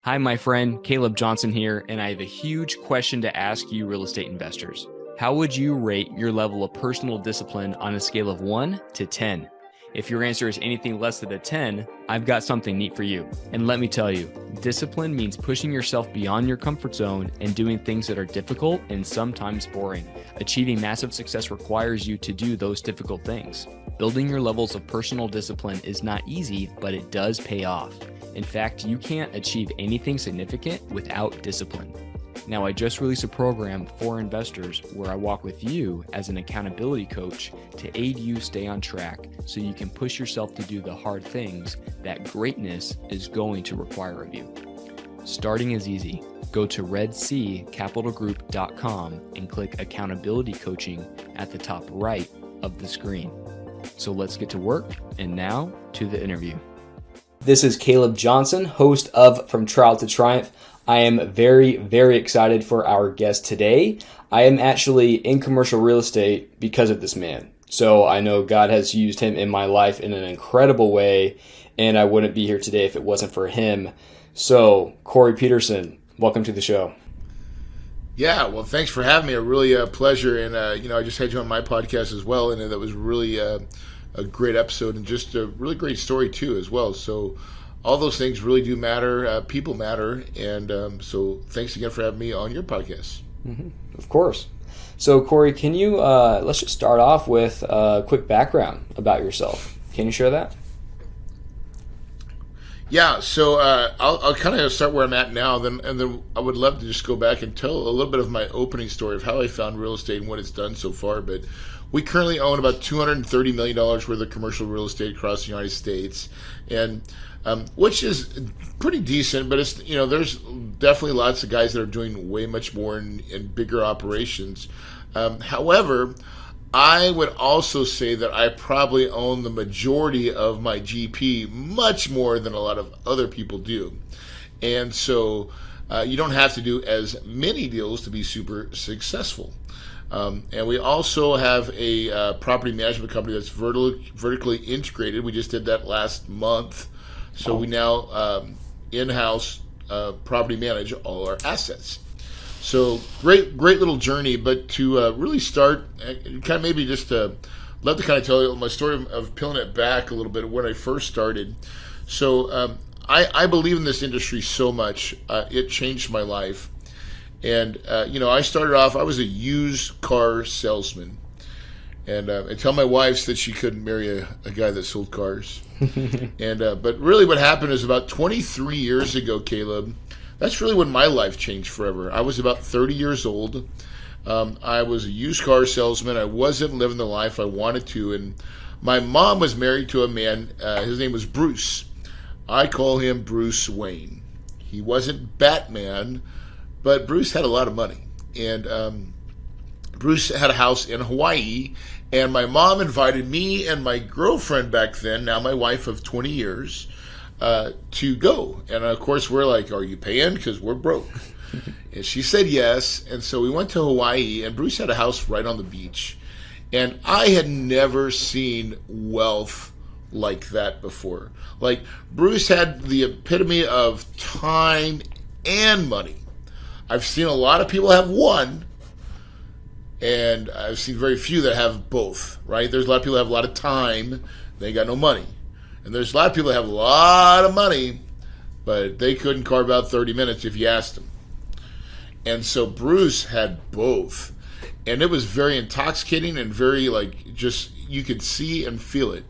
Hi, my friend, Caleb Johnson here, and I have a huge question to ask you real estate investors. How would you rate your level of personal discipline on a scale of 1 to 10? If your answer is anything less than a 10, I've got something neat for you. And let me tell you, discipline means pushing yourself beyond your comfort zone and doing things that are difficult and sometimes boring. Achieving massive success requires you to do those difficult things. Building your levels of personal discipline is not easy, but it does pay off. In fact, you can't achieve anything significant without discipline. Now, I just released a program for investors where I walk with you as an accountability coach to aid you stay on track so you can push yourself to do the hard things that greatness is going to require of you. Starting is easy. Go to redccapitalgroup.com and click accountability coaching at the top right of the screen. So let's get to work, and now to the interview. This is Caleb Johnson, host of From Trial to Triumph. I am very, very excited for our guest today. I am actually in commercial real estate because of this man. So I know God has used him in my life in an incredible way, and I wouldn't be here today if it wasn't for him. So, Corey Peterson, welcome to the show. Yeah, well, thanks for having me. A really pleasure. And, I just had you on my podcast as well, and that was really a great episode and just a really great story, too, as well. So all those things really do matter. People matter. And so thanks again for having me on your podcast. Mm-hmm. Of course. So, Corey, can you, let's just start off with a quick background about yourself. Can you share that? Yeah, so I'll kind of start where I'm at now, and then I would love to just go back and tell a little bit of my opening story of how I found real estate and what it's done so far. But we currently own about $230 million worth of commercial real estate across the United States, and which is pretty decent. But it's there's definitely lots of guys that are doing way much more in bigger operations. However, I would also say that I probably own the majority of my GP much more than a lot of other people do. And so you don't have to do as many deals to be super successful. And we also have a property management company that's vertically integrated. We just did that last month. So we now in-house property manage all our assets. So great little journey, but to really start, kind of maybe just to love to kind of tell you my story of peeling it back a little bit when I first started. So I believe in this industry so much, it changed my life. And, I started off, I was a used car salesman. And I tell my wife that she couldn't marry a guy that sold cars. But really what happened is about 23 years ago, Caleb, that's really when my life changed forever. I was about 30 years old. I was a used car salesman. I wasn't living the life I wanted to. And my mom was married to a man. His name was Bruce. I call him Bruce Wayne. He wasn't Batman, but Bruce had a lot of money. And Bruce had a house in Hawaii. And my mom invited me and my girlfriend back then, now my wife of 20 years, to go. And of course we're like, are you paying? Because we're broke. And she said yes. And so we went to Hawaii, and Bruce had a house right on the beach. And I had never seen wealth like that before. Like, Bruce had the epitome of time and money. I've seen a lot of people have one, and I've seen very few that have both, right? There's a lot of people that have a lot of time, they ain't got no money. And there's a lot of people that have a lot of money, but they couldn't carve out 30 minutes if you asked them. And so Bruce had both. And it was very intoxicating and very, just, you could see and feel it.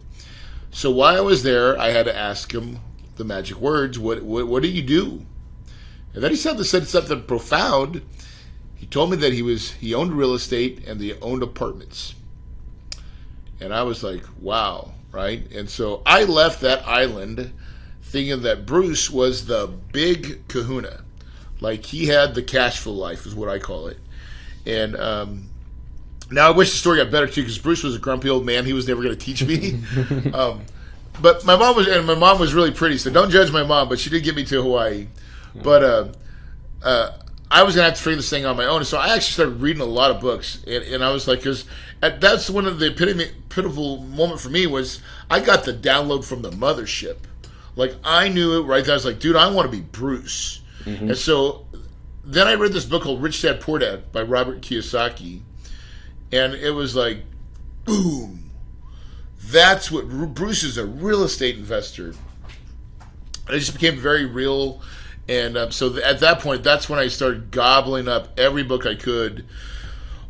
So while I was there, I had to ask him the magic words, what do you do? And then he said something profound. He told me that he owned real estate and he owned apartments. And I was like, wow. Right? And so I left that island thinking that Bruce was the big kahuna. Like, he had the cash flow life is what I call it. And now I wish the story got better too, because Bruce was a grumpy old man. He was never going to teach me. But my mom was really pretty, so don't judge my mom, but she did get me to Hawaii. But I was going to have to figure this thing on my own. So I actually started reading a lot of books. And I was like, because that's one of the pivotal moment for me was I got the download from the mothership. Like, I knew it right there. I was like, dude, I want to be Bruce. And so then I read this book called Rich Dad Poor Dad by Robert Kiyosaki, and it was like, boom, that's what Bruce is, a real estate investor. And it just became very real. And so at that point, that's when I started gobbling up every book I could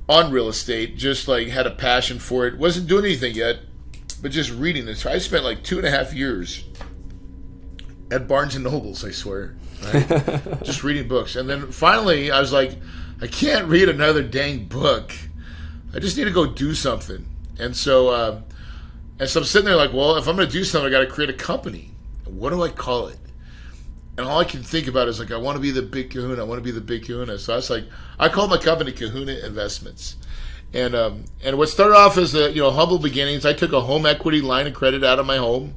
on real estate, just like had a passion for it. Wasn't doing anything yet, but just reading this. I spent like 2.5 years at Barnes and Nobles, I swear, right? Just reading books. And then finally I was like, I can't read another dang book. I just need to go do something. And so I'm sitting there like, well, if I'm going to do something, I got to create a company. What do I call it? And all I can think about is like, I want to be the big Kahuna. I want to be the big Kahuna. So I was like, I called my company Kahuna Investments. And what started off as humble beginnings, I took a home equity line of credit out of my home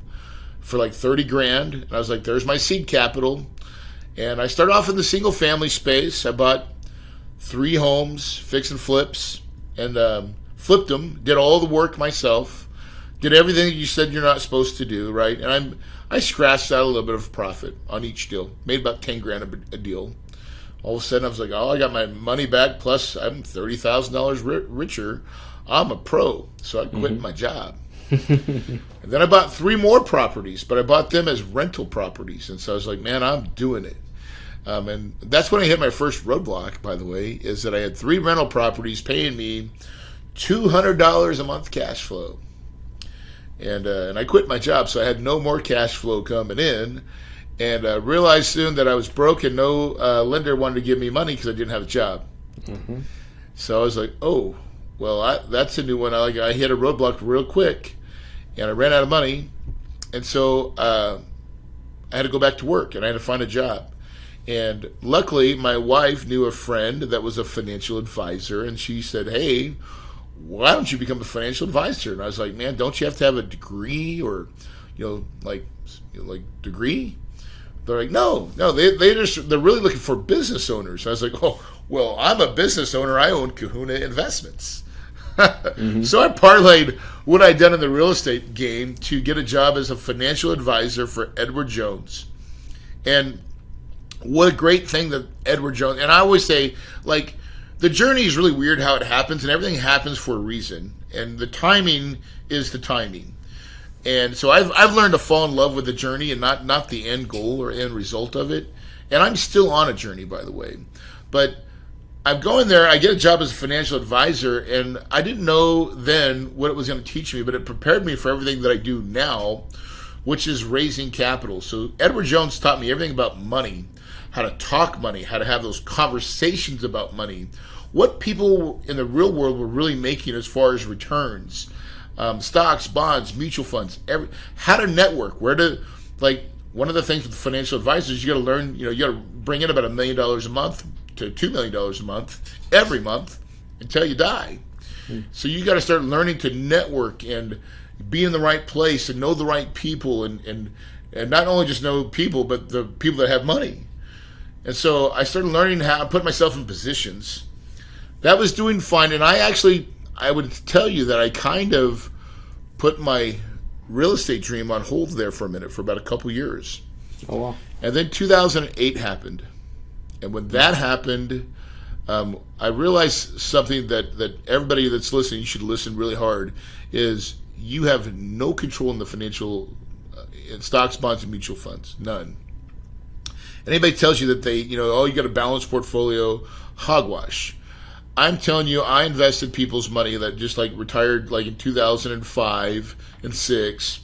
for like $30,000. And I was like, there's my seed capital. And I started off in the single family space. I bought 3 homes, fix and flips, and flipped them, did all the work myself, did everything that you said you're not supposed to do, right? And I scratched out a little bit of profit on each deal, made about $10,000 a deal. All of a sudden I was like, oh, I got my money back, plus I'm $30,000 richer. I'm a pro. So I quit my job. And then I bought 3 more properties, but I bought them as rental properties. And so I was like, man, I'm doing it. And that's when I hit my first roadblock, by the way, is that I had 3 rental properties paying me $200 a month cash flow. And I quit my job, so I had no more cash flow coming in. And realized soon that I was broke and no lender wanted to give me money because I didn't have a job. So I was like, oh, well, that's a new one. I hit a roadblock real quick, and I ran out of money. And so I had to go back to work, and I had to find a job. And luckily, my wife knew a friend that was a financial advisor, and she said, hey, why don't you become a financial advisor? And I was like, man, don't you have to have a degree or, like degree? They're like, no, they're really looking for business owners. I was like, oh, well, I'm a business owner. I own Kahuna Investments. So I parlayed what I'd done in the real estate game to get a job as a financial advisor for Edward Jones. And what a great thing that Edward Jones, and I always say, like, the journey is really weird how it happens, and everything happens for a reason. And the timing is the timing. And so I've learned to fall in love with the journey and not the end goal or end result of it. And I'm still on a journey, by the way. But I'm going there, I get a job as a financial advisor, and I didn't know then what it was going to teach me, but it prepared me for everything that I do now, which is raising capital. So Edward Jones taught me everything about money, how to talk money, how to have those conversations about money, what people in the real world were really making as far as returns, stocks, bonds, mutual funds, how to network, one of the things with financial advisors, you got to learn, you got to bring in about $1 million a month to $2 million a month every month until you die. So you got to start learning to network and be in the right place and know the right people and not only just know people, but the people that have money. And so I started learning how to put myself in positions. That was doing fine. And I would tell you that I kind of put my real estate dream on hold there for a minute, for about a couple years. Oh, wow. And then 2008 happened. And when that happened, I realized something that everybody that's listening, you should listen really hard, is you have no control in the financial, in stocks, bonds, and mutual funds. None. Anybody tells you that they, you got a balanced portfolio, hogwash. I'm telling you, I invested people's money that just retired in 2005 and 6,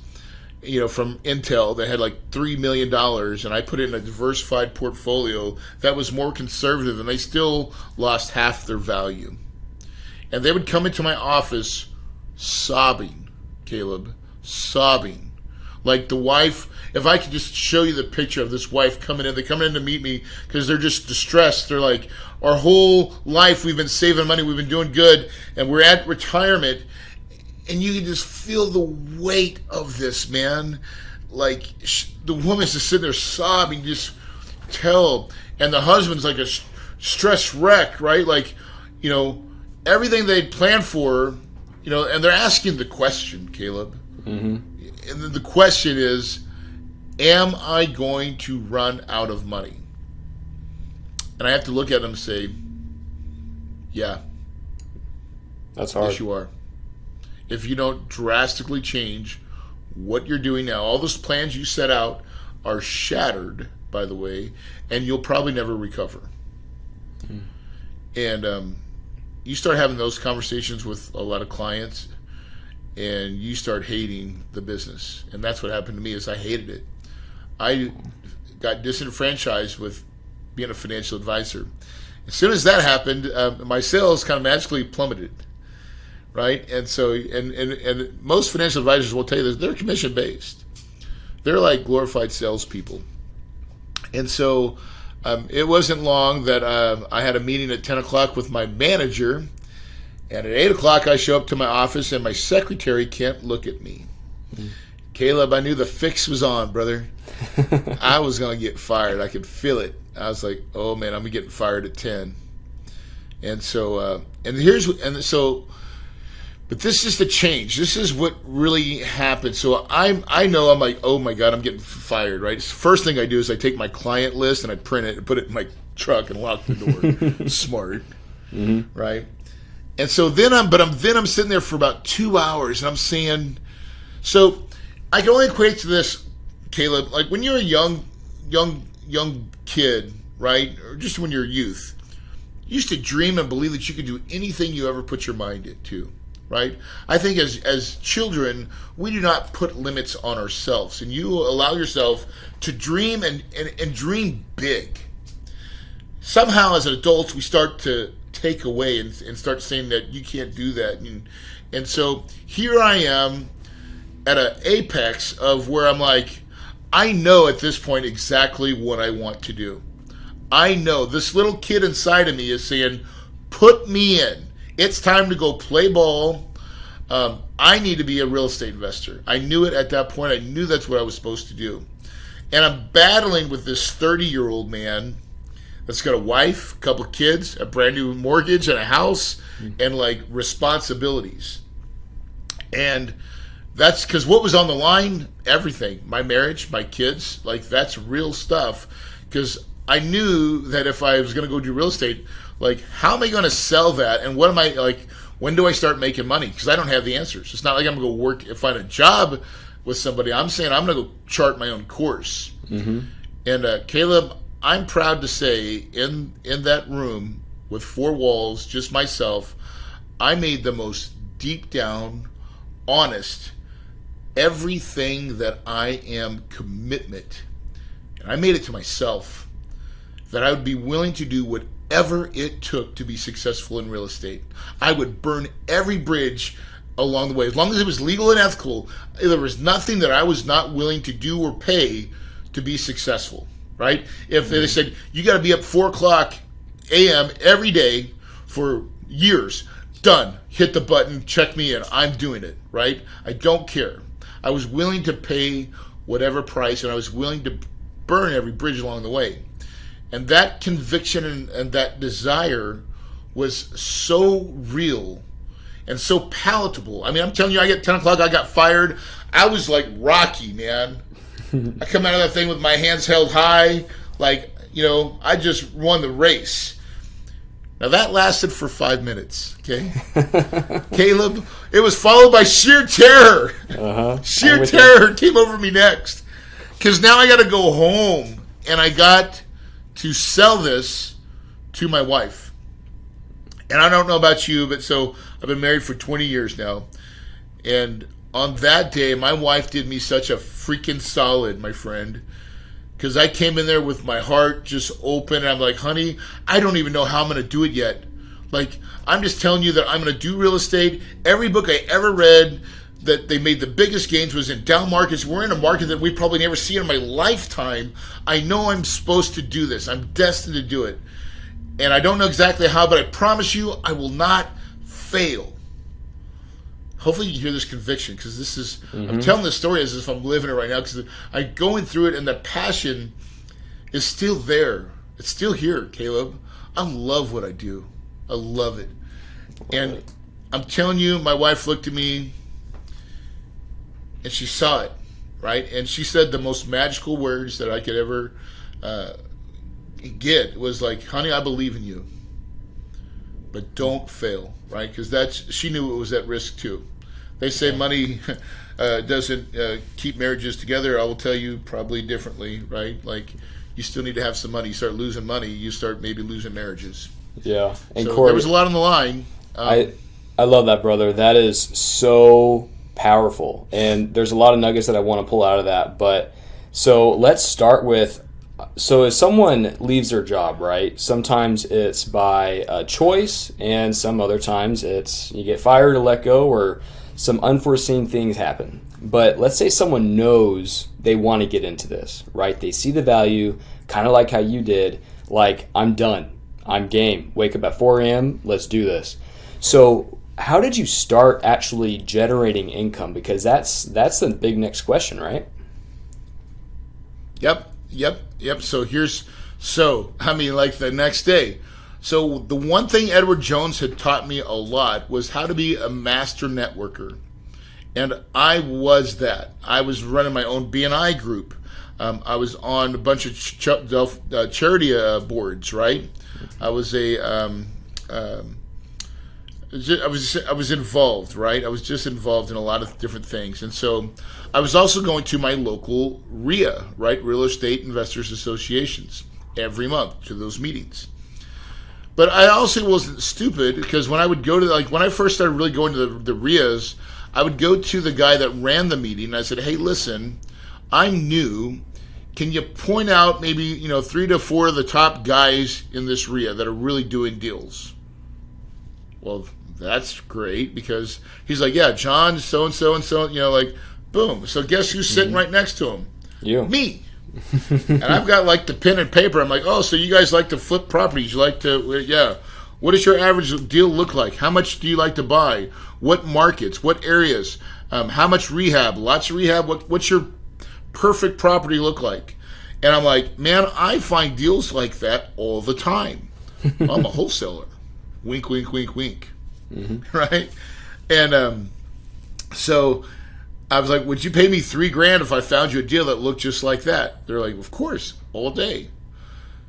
from Intel that had $3 million, and I put it in a diversified portfolio that was more conservative, and they still lost half their value. And they would come into my office sobbing, Caleb, sobbing. Like the wife, if I could just show you the picture of this wife coming in, they're coming in to meet me because they're just distressed. They're like, our whole life we've been saving money, we've been doing good, and we're at retirement, and you can just feel the weight of this, man. The woman's just sitting there sobbing, just and the husband's like a stress wreck, right? Everything they'd planned for, and they're asking the question, Caleb. Mm-hmm. And the question is, am I going to run out of money? And I have to look at them and say, yeah, That's hard. yes, you are. If you don't drastically change what you're doing now, all those plans you set out are shattered, by the way, and you'll probably never recover. And you start having those conversations with a lot of clients, and you start hating the business. And that's what happened to me, is I hated it. I got disenfranchised with being a financial advisor. As soon as that happened, my sales kind of magically plummeted, right? And so, and most financial advisors will tell you this, they're commission based. They're like glorified salespeople. And so it wasn't long that I had a meeting at 10 o'clock with my manager, and at 8 o'clock I show up to my office, and my secretary can't look at me. Caleb, I knew the fix was on, brother. I was going to get fired. I could feel it. I was like, oh man, I'm getting fired at 10. And so, but this is the change. This is what really happened. So I know, I'm like, oh my God, I'm getting fired, right? First thing I do is I take my client list and I print it and put it in my truck and lock the door. Smart, right? And so then I'm sitting there for about 2 hours, and I'm saying, so I can only equate to this, Caleb, like when you're a young kid, right? Or just when you're a youth, you used to dream and believe that you could do anything you ever put your mind to, right? I think as children, we do not put limits on ourselves, and you allow yourself to dream and dream big. Somehow as adults, we start to take away and start saying that you can't do that. And so here I am at an apex of where I'm like, I know at this point exactly what I want to do. I know this little kid inside of me is saying, put me in. It's time to go play ball. I need to be a real estate investor. I knew it at that point. I knew that's what I was supposed to do. And I'm battling with this 30-year-old man that's got a wife, a couple of kids, a brand new mortgage and a house, and like responsibilities. And that's because what was on the line? Everything. My marriage, my kids, like that's real stuff. Because I knew that if I was going to go do real estate, like how am I going to sell that? And what am I like, when do I start making money? Because I don't have the answers. It's not like I'm going to go work and find a job with somebody. I'm saying I'm going to go chart my own course. And Caleb, I'm proud to say in that room with 4 walls, just myself, I made the most deep down, honest, everything that I am commitment. And I made it to myself that I would be willing to do whatever it took to be successful in real estate. I would burn every bridge along the way. As long as it was legal and ethical, there was nothing that I was not willing to do or pay to be successful. Right? If they said, you got to be up 4 o'clock a.m. every day for years, done. Hit the button, check me in. I'm doing it. Right? I don't care. I was willing to pay whatever price, and I was willing to burn every bridge along the way. And that conviction and that desire was so real and so palatable. I mean, I'm telling you, I get 10 o'clock, I got fired. I was like Rocky, man. I come out of that thing with my hands held high, like, I just won the race. Now that lasted for 5 minutes, okay? Caleb, it was followed by sheer terror. Sheer terror came over me next. Because now I got to go home, and I got to sell this to my wife. And I don't know about you, but so I've been married for 20 years now. And on that day, my wife did me such a freaking solid, my friend, because I came in there with my heart just open, and I'm like, honey, I don't even know how I'm going to do it yet. Like, I'm just telling you that I'm going to do real estate. Every book I ever read that they made the biggest gains was in down markets. We're in a market that we probably never see in my lifetime. I know I'm supposed to do this. I'm destined to do it. And I don't know exactly how, but I promise you I will not fail. Hopefully you hear this conviction, because this is, I'm telling this story as if I'm living it right now, because I'm going through it, and the passion is still there. It's still here, Caleb. I love what I do. I love it. And I'm telling you, my wife looked at me, and she saw it, right? And she said the most magical words that I could ever get was like, honey, I believe in you, but don't fail, right? Because she knew it was at risk too. They say money doesn't keep marriages together. I will tell you probably differently, right? Like, you still need to have some money. You start losing money, you start maybe losing marriages. Yeah. And so Corey, there was a lot on the line. I love that, brother. That is so powerful. And there's a lot of nuggets that I want to pull out of that. But so let's start with, so if someone leaves their job, right, sometimes it's by choice, and some other times it's you get fired or let go, or some unforeseen things happen. But let's say someone knows they want to get into this, right? They see the value, kind of like how you did, like, I'm done. I'm game. Wake up at 4 a.m. Let's do this. So how did you start actually generating income? Because that's the big next question, right? Yep. So I mean, like the next day. So the one thing Edward Jones had taught me a lot was how to be a master networker. And I was that. I was running my own BNI group. I was on a bunch of charity boards, right? I was I was involved, right? I was just involved in a lot of different things. And so I was also going to my local RIA, right? Real Estate Investors Associations, every month to those meetings. But I also wasn't stupid, because when I would go to, like, when I first started really going to the RIAs, I would go to the guy that ran the meeting and I said, hey, listen, I'm new. Can you point out maybe, 3 to 4 of the top guys in this RIA that are really doing deals? Well, that's great, because he's like, yeah, John, so-and-so and so, like, boom. So guess who's sitting right next to him? You. Me. And I've got like the pen and paper. I'm like, oh, so you guys like to flip properties? You like to, yeah. What does your average deal look like? How much do you like to buy? What markets? What areas? How much rehab? Lots of rehab? What's your perfect property look like? And I'm like, man, I find deals like that all the time. I'm a wholesaler. Wink, wink, wink, wink. Mm-hmm. Right? And so I was like, would you pay me $3,000 if I found you a deal that looked just like that? They're like, of course, all day.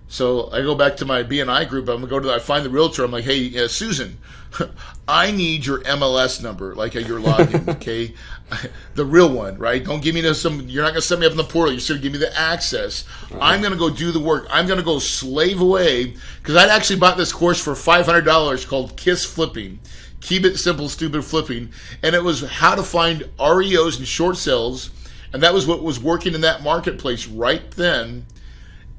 So I go back to my BNI group. I find the realtor. I'm like, hey, Susan, I need your MLS number, like your login, okay? The real one, right? Don't give me you're not going to set me up in the portal. You're just going to give me the access. Right. I'm going to go do the work. I'm going to go slave away, because I'd actually bought this course for $500 called KISS Flipping. Keep it simple, stupid flipping. And it was how to find REOs and short sales. And that was what was working in that marketplace right then.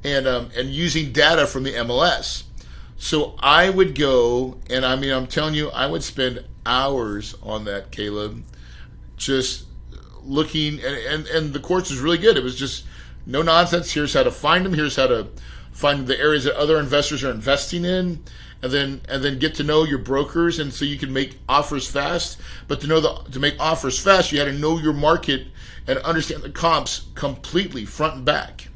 And using data from the MLS. So I would go, and I mean, I'm telling you, I would spend hours on that, Caleb, just looking, and the course was really good. It was just no nonsense. Here's how to find them. Here's how to find the areas that other investors are investing in, and then get to know your brokers, and so you can make offers fast. But to make offers fast, you had to know your market and understand the comps completely, front and back.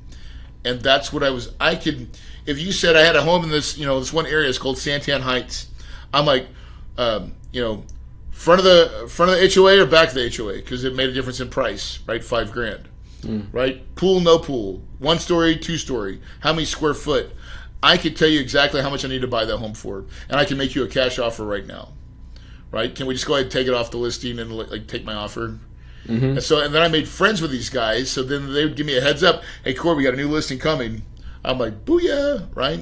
And that's what if you said I had a home in this, this one area, it's called Santan Heights. I'm like, front of the HOA or back of the HOA, because it made a difference in price, right? $5,000, right? Pool, no pool, 1 story, 2 story, how many square foot? I could tell you exactly how much I need to buy that home for, and I can make you a cash offer right now, right? Can we just go ahead and take it off the listing and like take my offer? Mm-hmm. And then I made friends with these guys. So then they would give me a heads up. Hey, Corey, we got a new listing coming. I'm like, booyah, right?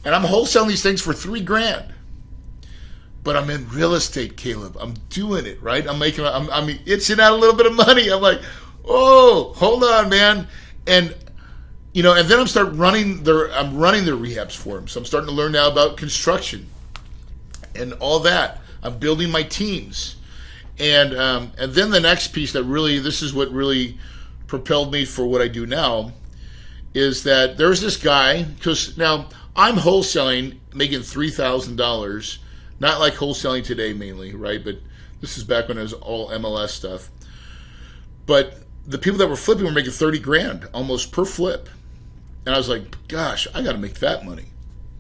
And I'm wholesaling these things for $3,000. But I'm in real estate, Caleb. I'm doing it, right? I'm itching out a little bit of money. I'm like, oh, hold on, man. And and then I'm running their rehabs for them. So I'm starting to learn now about construction and all that. I'm building my teams. And then the next piece this is what really propelled me for what I do now, is that there's this guy, because now I'm wholesaling, making $3,000, not like wholesaling today mainly, right? But this is back when it was all MLS stuff. But the people that were flipping were making $30,000 almost per flip. And I was like, gosh, I got to make that money.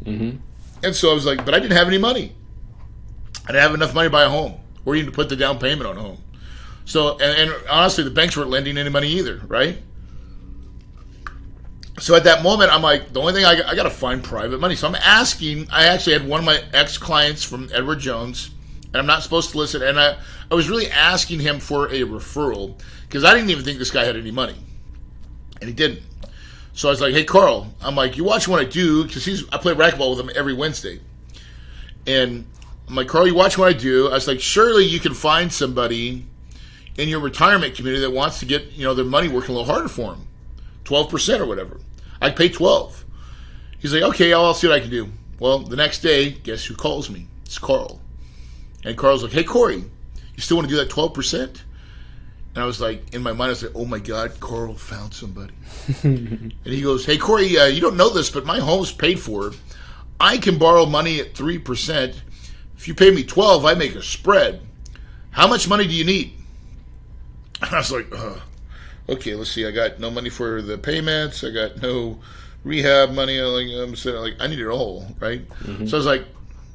Mm-hmm. And so I was like, but I didn't have any money. I didn't have enough money to buy a home, or even to put the down payment on a home. So, and honestly, the banks weren't lending any money either, right? So at that moment, I'm like, the only thing I got to find private money. So I'm asking. I actually had one of my ex-clients from Edward Jones, and I'm not supposed to listen. And I was really asking him for a referral because I didn't even think this guy had any money, and he didn't. So I was like, hey, Carl, I'm like, you watch what I do, because I play racquetball with him every Wednesday. And I'm like, Carl, you watch what I do. I was like, surely you can find somebody in your retirement community that wants to get, their money working a little harder for them. 12% or whatever. I'd pay 12. He's like, okay, I'll see what I can do. Well, the next day, guess who calls me? It's Carl. And Carl's like, hey, Corey, you still want to do that 12%? And I was like, in my mind, I was like, oh my God, Carl found somebody. And he goes, hey, Corey, you don't know this, but my home's paid for. I can borrow money at 3%. If you pay me 12, I make a spread. How much money do you need? And I was like, okay, let's see. I got no money for the payments. I got no rehab money. I'm saying, like, I need it all, right? Mm-hmm. So I was like,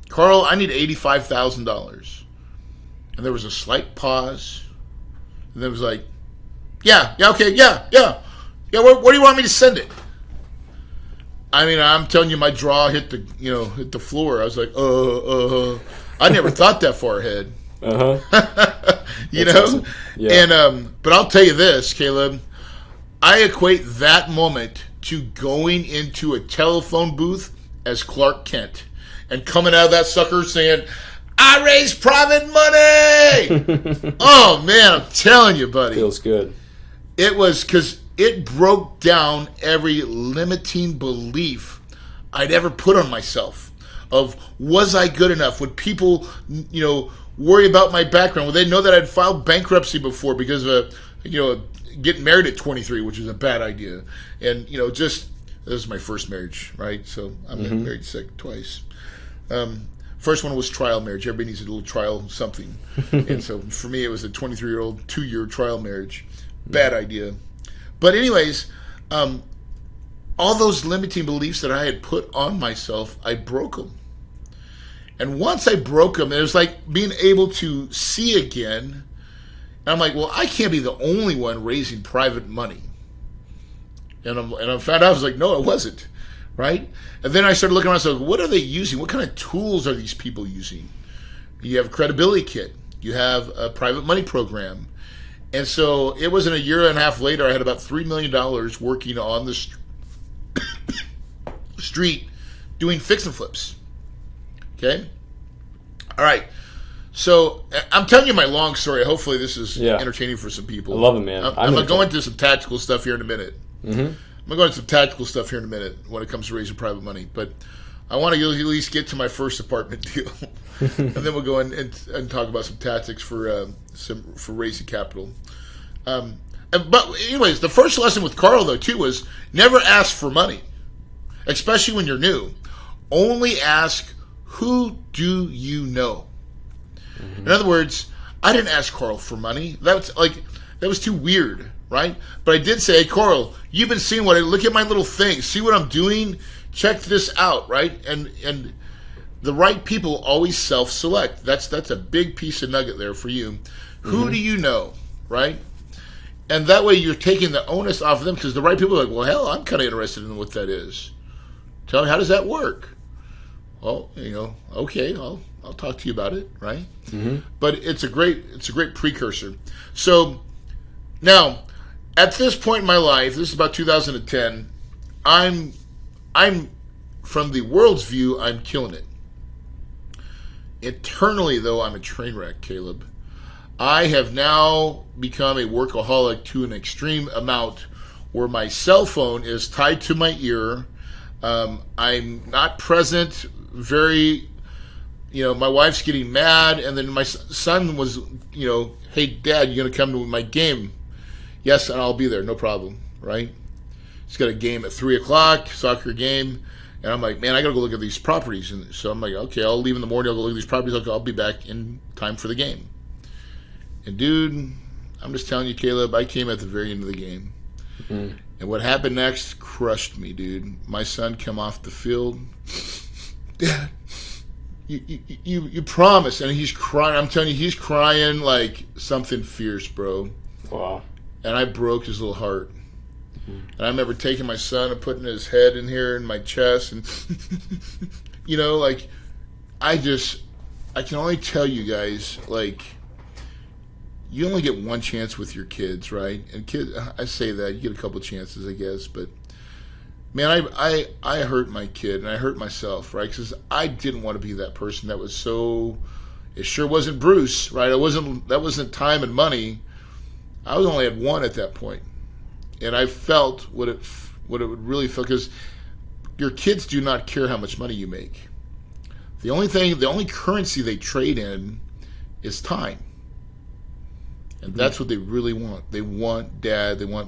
Carl, I need $85,000. And there was a slight pause. And then it was like, okay. Where do you want me to send it? I mean, I'm telling you, my jaw hit the floor. I was like, I never thought that far ahead. Awesome. Yeah. And but I'll tell you this, Caleb, I equate that moment to going into a telephone booth as Clark Kent and coming out of that sucker saying, I raised private money. Oh man, I'm telling you, buddy. Feels good. It was because it broke down every limiting belief I'd ever put on myself of, was I good enough? Would people, worry about my background? Would they know that I'd filed bankruptcy before because of, getting married at 23, which is a bad idea. And, this is my first marriage, right? So I'm married twice. First one was trial marriage. Everybody needs a little trial something. And so for me, it was a 23-year-old, 2-year trial marriage. Bad idea. But anyways, all those limiting beliefs that I had put on myself, I broke them. And once I broke them, it was like being able to see again. And I'm like, well, I can't be the only one raising private money. And I found out, I was like, no, it wasn't. Right? And then I started looking around and said, what are they using? What kind of tools are these people using? You have a credibility kit. You have a private money program. And so it wasn't a year and a half later, I had about $3 million working on the street doing fix and flips. Okay? All right. So I'm telling you my long story. Hopefully this is entertaining for some people. I love it, man. I'm going to go into some tactical stuff here in a minute. Mm-hmm. I'm going to go into some tactical stuff here in a minute when it comes to raising private money. But I want to at least get to my first apartment deal. And then we'll go in and talk about some tactics for raising capital. But anyways, the first lesson with Carl, though, too, was never ask for money, especially when you're new. Only ask, who do you know? Mm-hmm. In other words, I didn't ask Carl for money. That was too weird, right? But I did say, hey, Carl, you've been seeing look at my little thing. See what I'm doing? Check this out, right? And the right people always self-select. That's a big piece of nugget there for you. Mm-hmm. Who do you know, right? And that way you're taking the onus off of them, because the right people are like, well, hell, I'm kind of interested in what that is. Tell me, how does that work? Well, okay, I'll talk to you about it, right? Mm-hmm. But it's a great precursor. So now, at this point in my life, this is about 2010, I'm from the world's view, I'm killing it. Internally, though, I'm a train wreck, Caleb. I have now become a workaholic to an extreme amount where my cell phone is tied to my ear. I'm not present very, my wife's getting mad, and then my son was, hey, Dad, you going to come to my game? Yes, and I'll be there, no problem, right? He's got a game at 3 o'clock, soccer game, and I'm like, man, I got to go look at these properties. And so I'm like, okay, I'll leave in the morning, I'll go look at these properties, I'll be back in time for the game. And dude, I'm just telling you, Caleb, I came at the very end of the game. Mm-hmm. And what happened next crushed me, dude. My son came off the field. Dad, you promised. And he's crying. I'm telling you, he's crying like something fierce, bro. Wow. And I broke his little heart. And I remember taking my son and putting his head in here in my chest, and like I can only tell you guys, like, you only get one chance with your kids, right? And kids, I say that, you get a couple chances, I guess, but man, I hurt my kid and I hurt myself, right? Because I didn't want to be that person that was so. It sure wasn't Bruce, right? That wasn't time and money. I was only at one at that point, and I felt what it would really feel, because your kids do not care how much money you make. The only currency they trade in is time. And that's what they really want. They want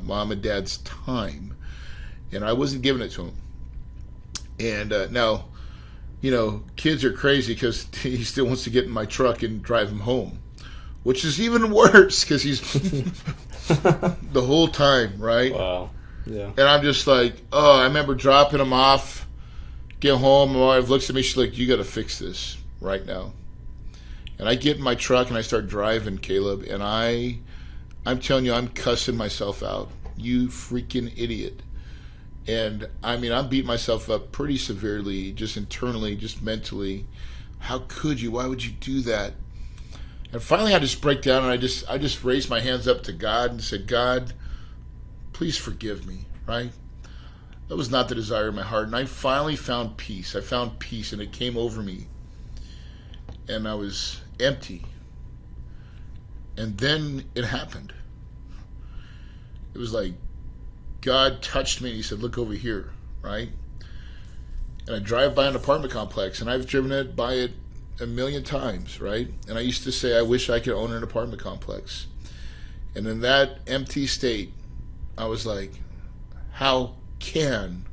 mom and dad's time. And I wasn't giving it to them. And now, kids are crazy because he still wants to get in my truck and drive him home, which is even worse because he's the whole time, right? Wow. Yeah. And I'm just like, I remember dropping him off, get home, and my wife looks at me, she's like, you got to fix this right now. And I get in my truck and I start driving, Caleb, and I'm telling you, I'm cussing myself out. You freaking idiot. And I mean, I'm beating myself up pretty severely, just internally, just mentally. How could you? Why would you do that? And finally I just break down and I just raised my hands up to God and said, God, please forgive me, right? That was not the desire of my heart. And I finally found peace. I found peace, and it came over me. And I was empty. And then it happened. It was like God touched me and he said, look over here, right? And I drive by an apartment complex, and I've driven by it a million times, right? And I used to say, I wish I could own an apartment complex. And in that empty state, I was like, how can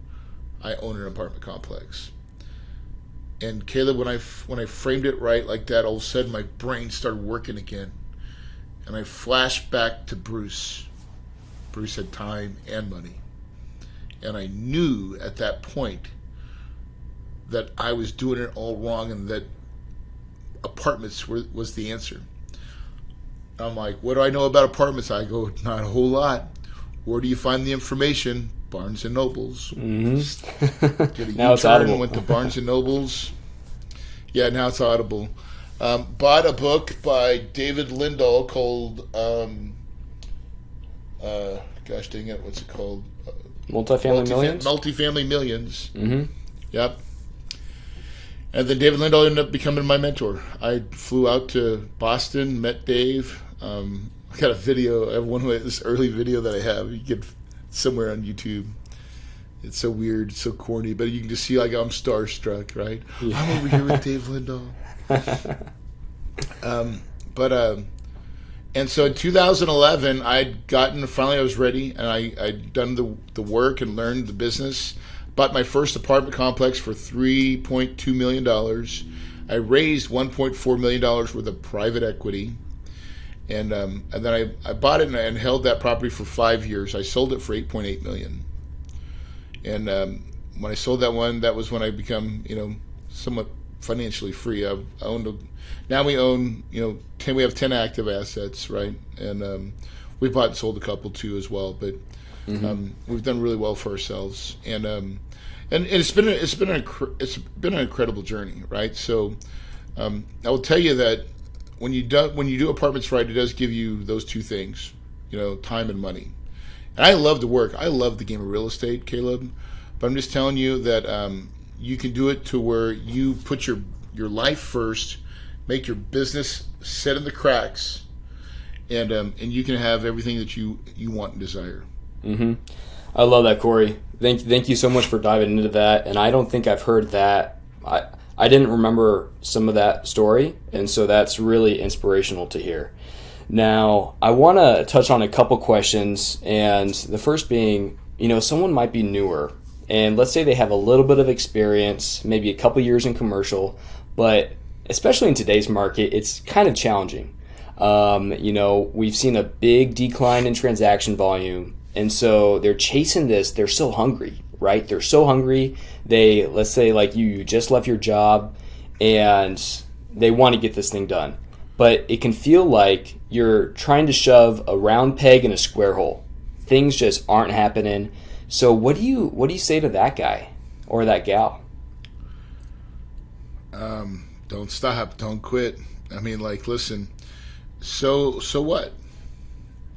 I own an apartment complex? And Caleb, when I framed it right like that, all of a sudden my brain started working again. And I flashed back to Bruce. Bruce had time and money. And I knew at that point that I was doing it all wrong and that apartments was the answer. I'm like, what do I know about apartments? I go, not a whole lot. Where do you find the information? Barnes and Nobles. Mm-hmm. Did a Now it's U-turn, Audible. went to Barnes and Nobles. Yeah, now it's Audible. Bought a book by David Lindahl called, gosh dang it, what's it called? Multifamily Millions? Multifamily Millions. Mm-hmm. Yep. And then David Lindahl ended up becoming my mentor. I flew out to Boston, met Dave. I got a video. I have this early video that I have. You get somewhere on YouTube. It's so weird, so corny, but you can just see like I'm starstruck, right? Yeah. I'm over here with Dave Lindahl. And so in 2011, finally I was ready, and I'd done the work and learned the business. Bought my first apartment complex for $3.2 million. I raised $1.4 million worth of private equity. And then I bought it and held that property for 5 years. I sold it for $8.8 million. And when I sold that one, that was when I become, somewhat financially free. Now we own, we have 10 active assets, right? And we bought and sold a couple too as well. But we've done really well for ourselves. And it's been an incredible journey, right? So I will tell you that when you do apartments right, it does give you those two things, time and money. And I love to work. I love the game of real estate, Caleb. But I'm just telling you that you can do it to where you put your life first, make your business set in the cracks, and you can have everything that you want and desire. Mm-hmm. I love that, Corey. Thank you so much for diving into that. And I don't think I've heard that. I didn't remember some of that story, and so that's really inspirational to hear. Now, I want to touch on a couple questions, and the first being, someone might be newer, and let's say they have a little bit of experience, maybe a couple years in commercial, but especially in today's market, it's kind of challenging. We've seen a big decline in transaction volume, and so they're chasing this. They're so hungry, right? They're so hungry. Let's say like you just left your job, and they want to get this thing done. But it can feel like you're trying to shove a round peg in a square hole. things just aren't happening. So what do you say to that guy or that gal? Don't stop. Don't quit. I mean, like, listen, so what?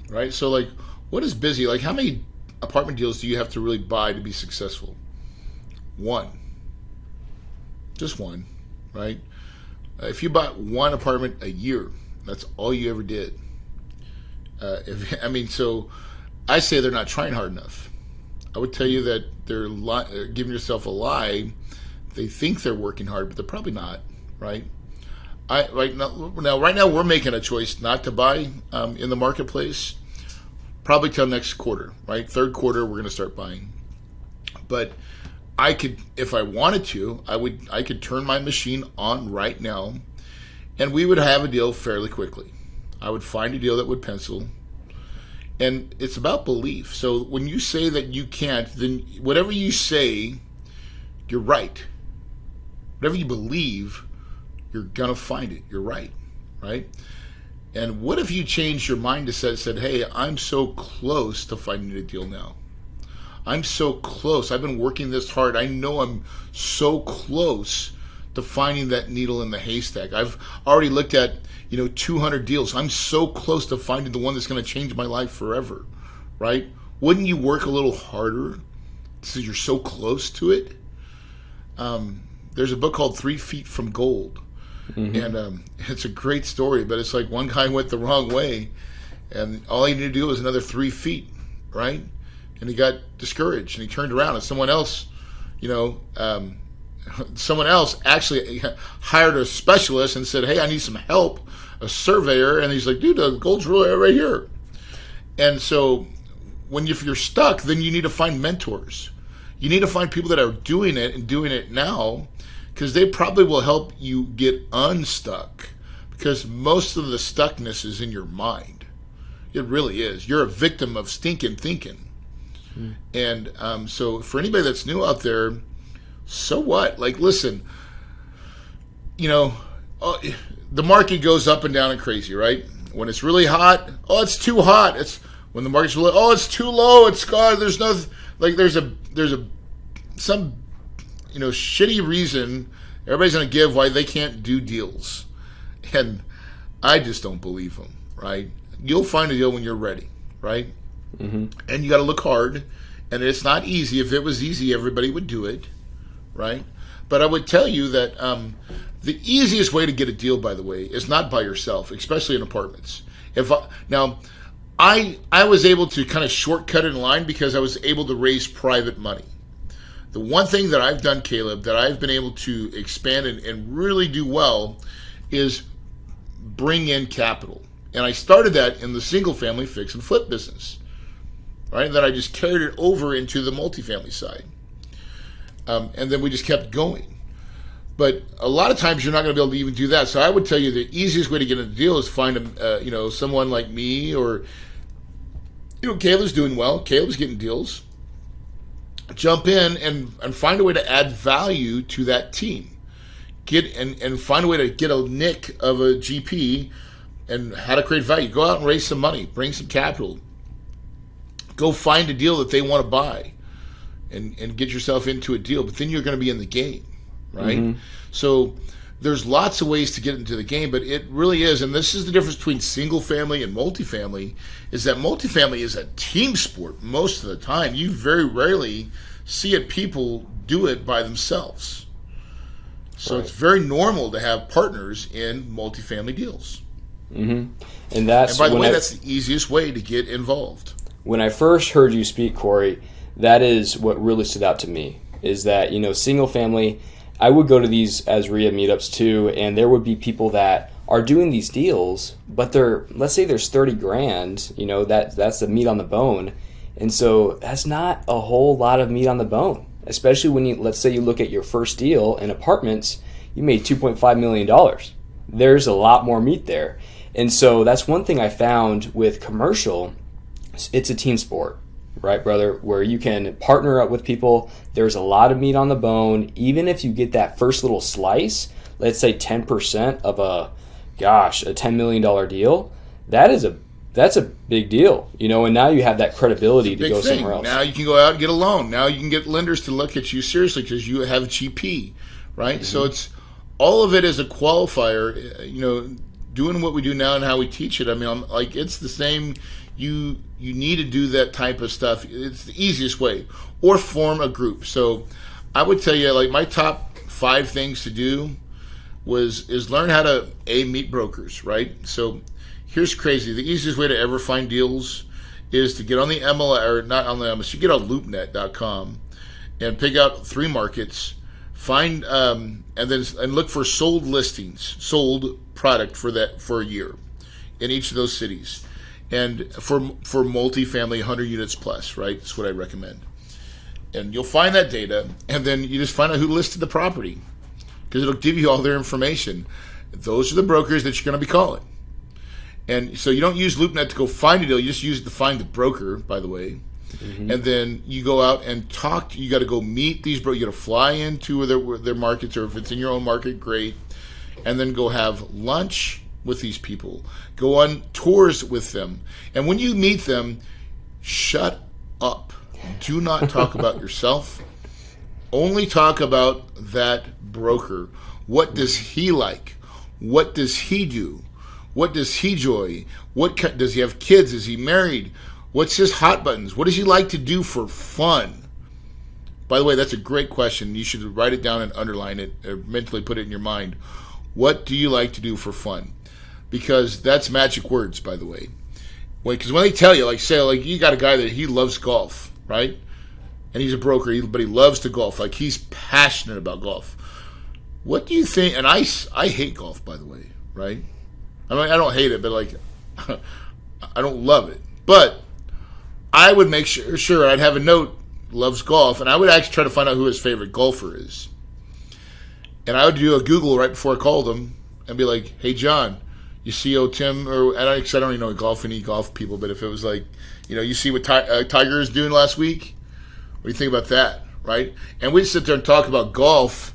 Right? So, like, what is busy? Like, how many apartment deals do you have to really buy to be successful? One. Just one, right? If you bought one apartment a year, that's all you ever did. So I say they're not trying hard enough. I would tell you that they're giving yourself a lie. They think they're working hard, but they're probably not, right? Right now we're making a choice not to buy in the marketplace, probably till next quarter, right? Third quarter, we're going to start buying. But I could, if I wanted to, I could turn my machine on right now, and we would have a deal fairly quickly. I would find a deal that would pencil, and it's about belief. So when you say that you can't, then whatever you say, you're right. Whatever you believe, you're going to find it. You're right, right? And what if you changed your mind to said, hey, I'm so close to finding a deal now. I'm so close. I've been working this hard. I know I'm so close to finding that needle in the haystack. I've already looked at, 200 deals. I'm so close to finding the one that's going to change my life forever, right? Wouldn't you work a little harder so you're so close to it? There's a book called 3 Feet from Gold. Mm-hmm. And it's a great story, but it's like one guy went the wrong way, and all he needed to do was another 3 feet, right? And he got discouraged, and he turned around, and someone else actually hired a specialist and said, hey, I need some help, a surveyor. And he's like, dude, the gold's really right here. And so if you're stuck, then you need to find mentors. You need to find people that are doing it and doing it now, because they probably will help you get unstuck, because most of the stuckness is in your mind. It really is. You're a victim of stinking thinking. And so for anybody that's new out there, so what? Like, listen, the market goes up and down and crazy, right? When it's really hot, it's too hot. It's when the market's really, it's too low. It's God. There's no, like, there's some shitty reason everybody's going to give why they can't do deals. And I just don't believe them, right? You'll find a deal when you're ready, right? Mm-hmm. And you got to look hard. And it's not easy. If it was easy, everybody would do it, right? But I would tell you that the easiest way to get a deal, by the way, is not by yourself, especially in apartments. I was able to kind of shortcut in line because I was able to raise private money. The one thing that I've done, Caleb, that I've been able to expand and really do well is bring in capital. And I started that in the single-family fix and flip business, right? And then I just carried it over into the multifamily side. And then we just kept going. But a lot of times you're not going to be able to even do that. So I would tell you the easiest way to get a deal is find someone like me, or Caleb's doing well. Caleb's getting deals. Jump in and find a way to add value to that team. And find a way to get a nick of a GP and how to create value. Go out and raise some money. Bring some capital. Go find a deal that they want to buy and get yourself into a deal. But then you're going to be in the game, right? Mm-hmm. So there's lots of ways to get into the game, but it really is, and this is the difference between single family and multifamily, is that multifamily is a team sport most of the time. You very rarely see people do it by themselves. So It's very normal to have partners in multifamily deals. Mm-hmm. And by the way, that's the easiest way to get involved. When I first heard you speak, Corey, that is what really stood out to me, is that, single family, I would go to these as RIA meetups too, and there would be people that are doing these deals, but let's say there's 30 grand, that's the meat on the bone. And so that's not a whole lot of meat on the bone, especially when let's say you look at your first deal in apartments, you made $2.5 million. There's a lot more meat there. And so that's one thing I found with commercial. It's a team sport, right, brother, where you can partner up with people. There's a lot of meat on the bone. Even if you get that first little slice, let's say 10% of a $10 million deal, that is That's a big deal, and now you have that credibility to go somewhere else. Now you can go out and get a loan. Now you can get lenders to look at you seriously because you have a GP, right? So it's all of it is a qualifier, doing what we do now and how we teach it. I mean, it's the same. You need to do that type of stuff. It's the easiest way, or form a group. So I would tell you, like, my top 5 things to do is learn how to meet brokers, right? So here's crazy. The easiest way to ever find deals is to get on the MLS, or not on the MLS, you get on loopnet.com and pick out 3 markets, find and look for sold listings, sold product for a year in each of those cities. And for multifamily, 100 units plus, right? That's what I recommend. And you'll find that data, and then you just find out who listed the property, because it'll give you all their information. Those are the brokers that you're going to be calling. And so you don't use LoopNet to go find a deal. You just use it to find the broker, by the way. Mm-hmm. And then you go out and talk. You got to go meet these brokers. You got to fly into their markets, or if it's in your own market, great. And then go have lunch with these people. Go on tours with them. And when you meet them, shut up. Do not talk about yourself. Only talk about that broker. What does he like? What does he do? What does he enjoy? Does he have kids? Is he married? What's his hot buttons? What does he like to do for fun? By the way, that's a great question. You should write it down and underline it, or mentally put it in your mind. What do you like to do for fun? Because that's magic words, by the way. Because when they tell you, you got a guy that he loves golf, right? And he's a broker, but he loves to golf. Like, he's passionate about golf. What do you think? And I hate golf, by the way, right? I mean, I don't hate it, but I don't love it. But I would make sure I'd have a note, loves golf, and I would actually try to find out who his favorite golfer is. And I would do a Google right before I called him and be like, hey, John, you see Tim, I don't even know any golf people, but if it was you see what Tiger is doing last week, what do you think about that, right? And we'd sit there and talk about golf.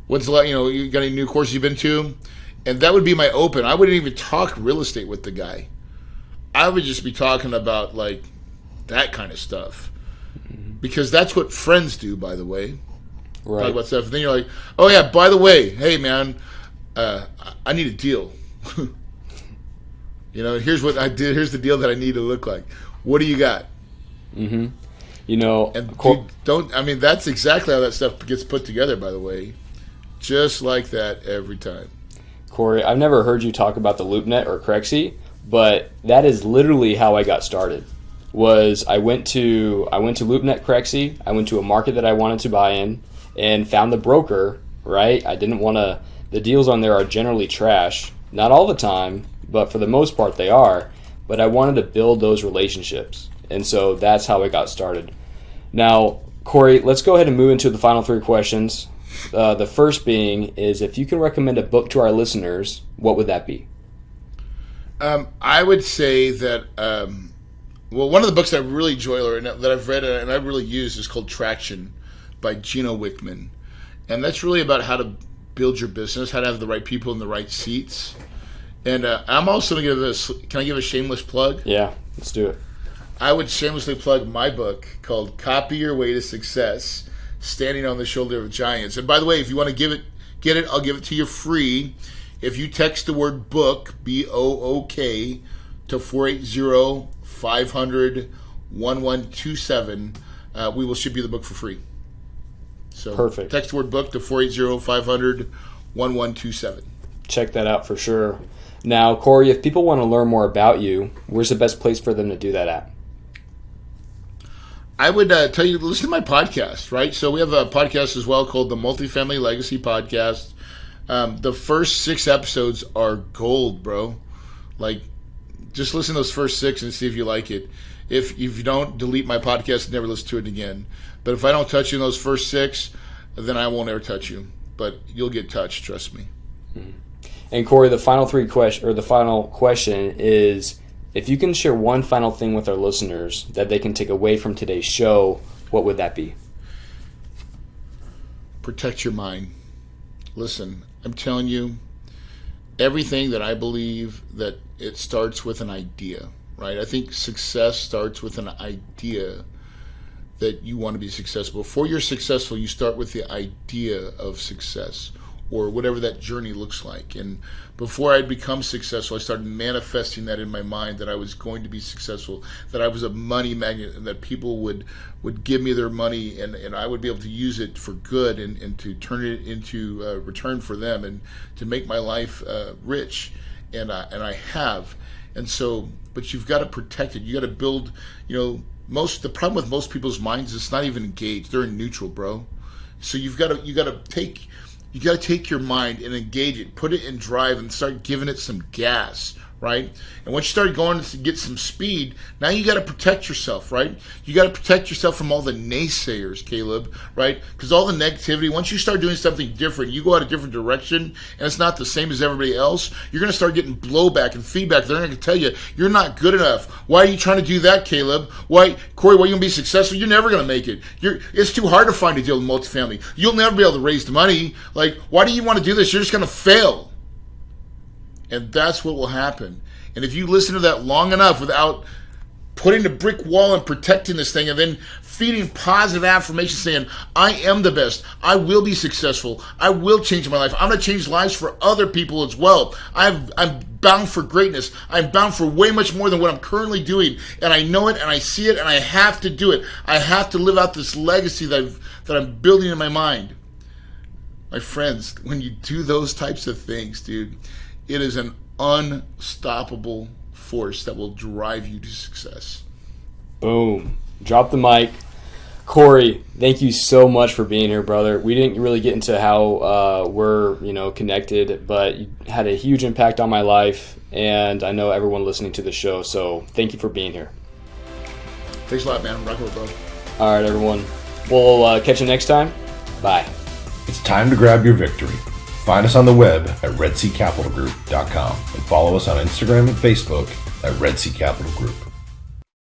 What's you got any new courses you've been to? And that would be my open. I wouldn't even talk real estate with the guy. I would just be talking about that kind of stuff, because that's what friends do, by the way. Right. Talk about stuff, and then you're like, oh yeah, by the way, hey man, I need a deal. Here's what I did. Here's the deal that I need to look like. What do you got? Mm-hmm. And that's exactly how that stuff gets put together, by the way. Just like that every time. Corey, I've never heard you talk about the LoopNet or Crexy, but that is literally how I got started. I went to LoopNet Crexy. I went to a market that I wanted to buy in and found the broker, right? I didn't want to. The deals on there are generally trash. Not all the time, but for the most part they are. But I wanted to build those relationships. And so that's how I got started. Now, Corey, let's go ahead and move into the final 3 questions. The first being is, if you can recommend a book to our listeners, what would that be? I would say that, one of the books that I really enjoy, that I've read and I really use, is called Traction by Gino Wickman. And that's really about how to build your business, how to have the right people in the right seats. And I'm also going to can I give a shameless plug? Yeah, let's do it. I would shamelessly plug my book called Copy Your Way to Success, Standing on the Shoulder of Giants. And by the way, if you want to get it, I'll give it to you free. If you text the word book, BOOK, to 480-500-1127, we will ship you the book for free. So perfect. Text the word book to 480-500-1127. Check that out for sure. Now, Corey, if people want to learn more about you, where's the best place for them to do that at? I would tell you to listen to my podcast, right? So we have a podcast as well called the Multifamily Legacy Podcast. The first 6 episodes are gold, bro. Just listen to those first 6 and see if you like it. If you don't, delete my podcast and never listen to it again. But if I don't touch you in those first 6, then I won't ever touch you. But you'll get touched, trust me. Mm-hmm. And Corey, the final question is, if you can share one final thing with our listeners that they can take away from today's show, what would that be? Protect your mind. Listen, I'm telling you, everything that I believe, that it starts with an idea, right? I think success starts with an idea that you want to be successful. Before you're successful, you start with the idea of success, or whatever that journey looks like. And before I'd become successful, I started manifesting that in my mind, that I was going to be successful, that I was a money magnet, and that people would give me their money, and I would be able to use it for good, and to turn it into return for them, and to make my life rich. And I have. And so, but you've got to protect it. You got to build, the problem with most people's minds is it's not even engaged. They're in neutral, bro. So you got to take your mind and engage it, put it in drive, and start giving it some gas, right? And once you start going to get some speed, now you got to protect yourself, right? You got to protect yourself from all the naysayers, Caleb, right? Because all the negativity, once you start doing something different, you go out a different direction, and it's not the same as everybody else, you're going to start getting blowback and feedback. They're going to tell you, you're not good enough. Why are you trying to do that, Caleb? Why, Corey, why are you going to be successful? You're never going to make it. It's too hard to find a deal in multifamily. You'll never be able to raise the money. Like, why do you want to do this? You're just going to fail. And that's what will happen. And if you listen to that long enough without putting the brick wall and protecting this thing, and then feeding positive affirmation saying, I am the best, I will be successful, I will change my life, I'm going to change lives for other people as well, I'm bound for greatness, I'm bound for way much more than what I'm currently doing, and I know it, and I see it, and I have to do it. I have to live out this legacy that I'm building in my mind. My friends, when you do those types of things, dude, it is an unstoppable force that will drive you to success. Boom. Drop the mic. Corey, thank you so much for being here, brother. We didn't really get into how we're connected, but you had a huge impact on my life, and I know everyone listening to the show, so thank you for being here. Thanks a lot, man. Rock and roll, bro. All right, everyone. We'll catch you next time. Bye. It's time to grab your victory. Find us on the web at redseacapitalgroup.com and follow us on Instagram and Facebook at Red Sea Capital Group.